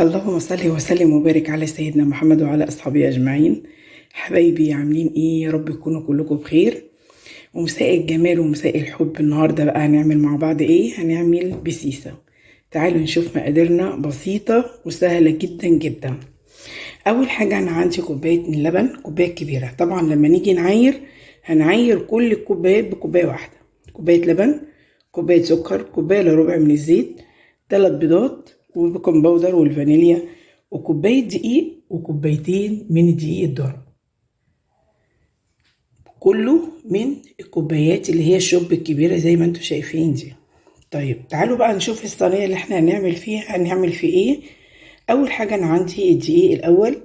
اللهم صل وسلم وبارك على سيدنا محمد وعلى أصحابه أجمعين. حبايبي عاملين إيه؟ يا رب تكونوا كلكم بخير ومساء الجمال ومساء الحب. النهاردة بقى هنعمل مع بعض إيه؟ هنعمل بسيسة. تعالوا نشوف مقاديرنا، بسيطة وسهلة جدا جدا. أول حاجة أنا عندي كوباية من اللبن، كوباية كبيرة. طبعا لما نيجي نعاير هنعاير كل الكوبايات بكوباية واحدة. كوباية لبن، كوباية سكر، كوباية إلا ربع من الزيت، 3 بيضات والبيكنج باودر والفانيليا، وكوباية دقيق وكوبايتين من دقيق الذرة. كله من الكوبايات اللي هي الشوب الكبيرة زي ما انتوا شايفين دي. طيب تعالوا بقى نشوف الصينية اللي احنا هنعمل فيها هنعمل فيه ايه. اول حاجة انا عندي الدقيق الاول.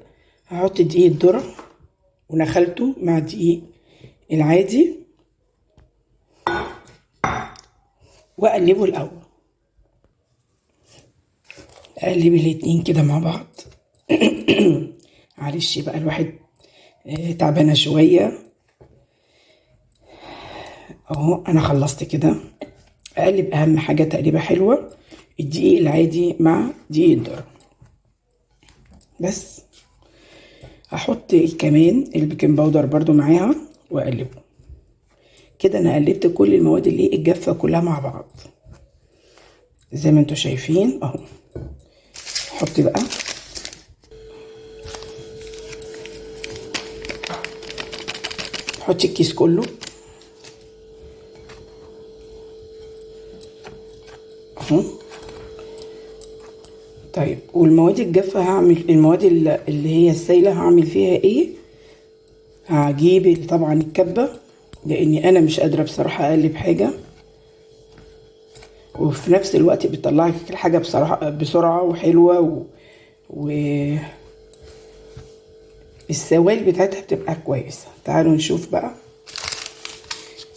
هحط دقيق الذرة ونخلته مع الدقيق العادي واقلبه الاول. اقلب الاتنين كده مع بعض. معلش بقى الواحد تعبانه شويه اهو. انا خلصت كده. اقلب اهم حاجه تقليبه حلوه، الدقيق العادي مع دقيق الذره بس. هحط كمان البيكنج باودر برضو معاها واقلبه كده. انا قلبت كل المواد اللي الجافه كلها مع بعض زي ما انتوا شايفين اهو. احط بقى حطي الكيس كله اهو. طيب والمواد الجافة هعمل المواد اللي هي السايلة هعمل فيها ايه؟ هجيب طبعا الكبة لاني انا مش قادرة بصراحة اقلب حاجة، وفي نفس الوقت بتطلع لك الحاجة بصراحة بسرعة وحلوة السوائل بتاعتها بتبقى كويسة. تعالوا نشوف بقى.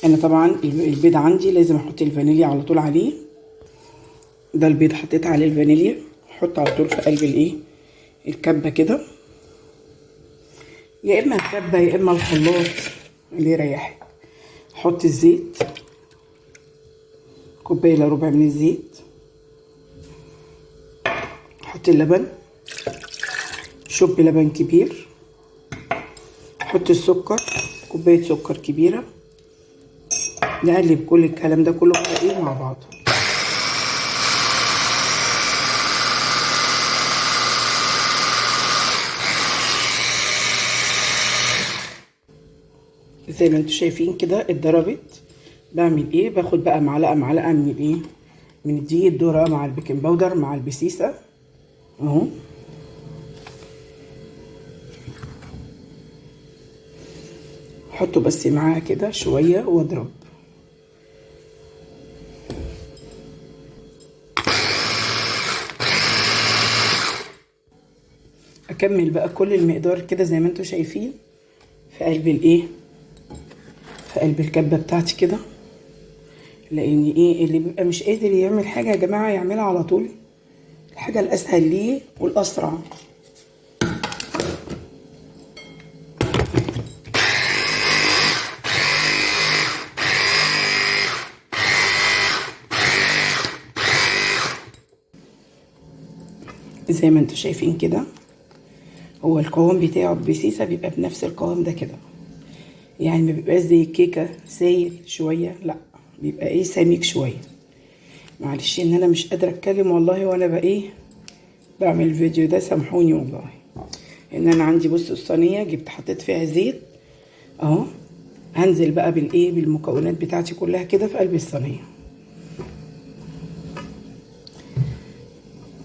انا طبعا البيض عندي لازم احط الفانيليا على طول عليه. ده البيض حطيت عليه الفانيليا، احط على طول في قلب الايه الكبه كده، يا اما الكبه يا اما الخلاط اللي يريحك. احط الزيت، كوبايه الا ربع من الزيت. احط اللبن، شوب لبن كبير. احط السكر، كوبايه سكر كبيره. نقلب كل الكلام ده كله ايه مع بعضه. زي ما انتوا شايفين كده اتضربت. بعمل ايه؟ باخد بقى معلقه من الايه من دقيق الذره مع البيكنج باودر مع البسيسه اهو. احطه بس معاها كده شويه واضرب. اكمل بقى كل المقدار كده زي ما انتوا شايفين في قلب الايه في قلب الكبه بتاعتي كده. لان ايه اللي بيبقى مش قادر يعمل حاجه يا جماعه يعملها على طول، الحاجه الاسهل ليه والاسرع. زي ما انتوا شايفين كده هو القوام بتاعه بسيسه بيبقى بنفس القوام ده كده، يعني ما بيبقاش زي الكيكه سايل شويه، لا بيبقى ايه سميك شويه. معلش ان انا مش قادره اتكلم والله وانا بقى ايه بعمل الفيديو ده، سامحوني والله. ان انا عندي بصوا الصينيه جبت حطيت فيها زيت اهو. هنزل بقى بالايه بالمكونات بتاعتي كلها كده في قلب الصينيه.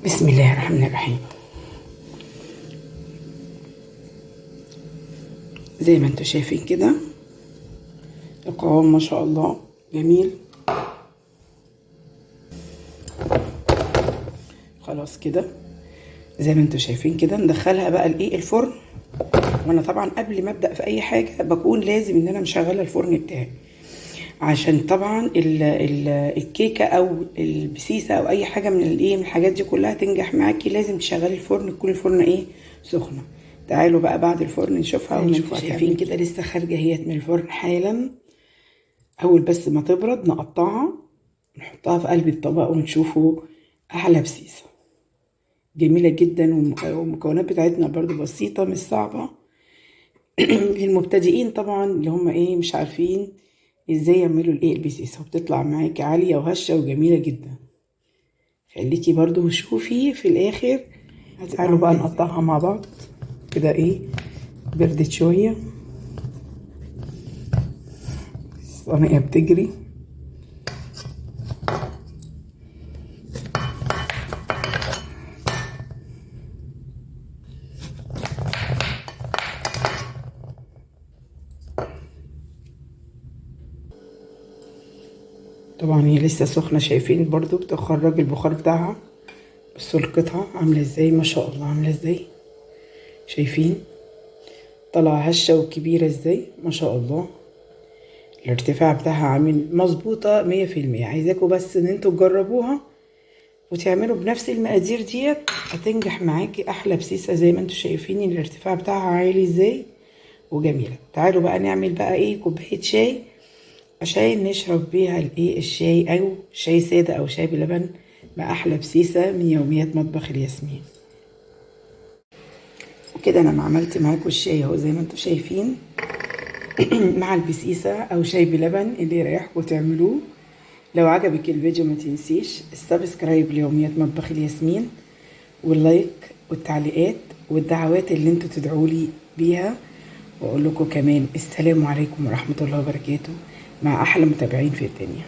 بسم الله الرحمن الرحيم. زي ما انتوا شايفين كده القوام ما شاء الله جميل. خلاص كده زي ما انتوا شايفين كده ندخلها بقى الايه الفرن. وانا طبعا قبل ما ابدا في اي حاجه بكون لازم ان انا مشغله الفرن بتاعي، عشان طبعا الكيكه او البسيسه او اي حاجه من الايه من الحاجات دي كلها تنجح معاكي لازم تشغلي الفرن، تكون الفرن ايه سخنه. تعالوا بقى بعد الفرن نشوفها ونشوفها. شايفين كده لسه خارجه هي من الفرن حالا. اول بس ما تبرد نقطعها نحطها في قلب الطبق ونشوفوا احلى بسيسه. جميلة جدا، والمكونات بتاعتنا برضو بسيطة مش صعبة. للمبتدئين طبعا، اللي هم ايه مش عارفين ازاي يعملوا الايه البسيسة، وبتطلع معاكي عالية وهشة وجميلة جدا. خليكي برضو شوفي في الاخر. تعالوا بقى نقطعها مع بعض كده. ايه بردت شوية، الصينية بتجري. طبعا هي لسه سخنة، شايفين برضو بتخرج البخار بتاعها. بصوا القطعة عاملة ازاي، ما شاء الله عاملة ازاي، شايفين طلع هشة وكبيرة ازاي، ما شاء الله. الارتفاع بتاعها عامل مظبوطة 100%. عايزاكم بس ان انتوا تجربوها وتعملوا بنفس المقادير ديت، هتنجح معاكي احلى بسيسة. زي ما انتوا شايفين الارتفاع بتاعها عالي ازاي وجميلة. تعالوا بقى نعمل بقى ايه كوباية شاي عشان نشرب بيها الايه الشاي، او شاي سادة او شاي بلبن، مع احلى بسيسة من يوميات مطبخ الياسمين. وكده انا ما عملت معاكم الشاي اهو زي ما انتوا شايفين. مع البسيسة او شاي بلبن اللي يريحكم تعملوه. لو عجبك الفيديو ما تنسيش السبسكرايب ليوميات مطبخ الياسمين، واللايك والتعليقات والدعوات اللي انتوا تدعولي بيها. واقول لكم كمان السلام عليكم ورحمة الله وبركاته، مع احلى متابعين في الدنيا.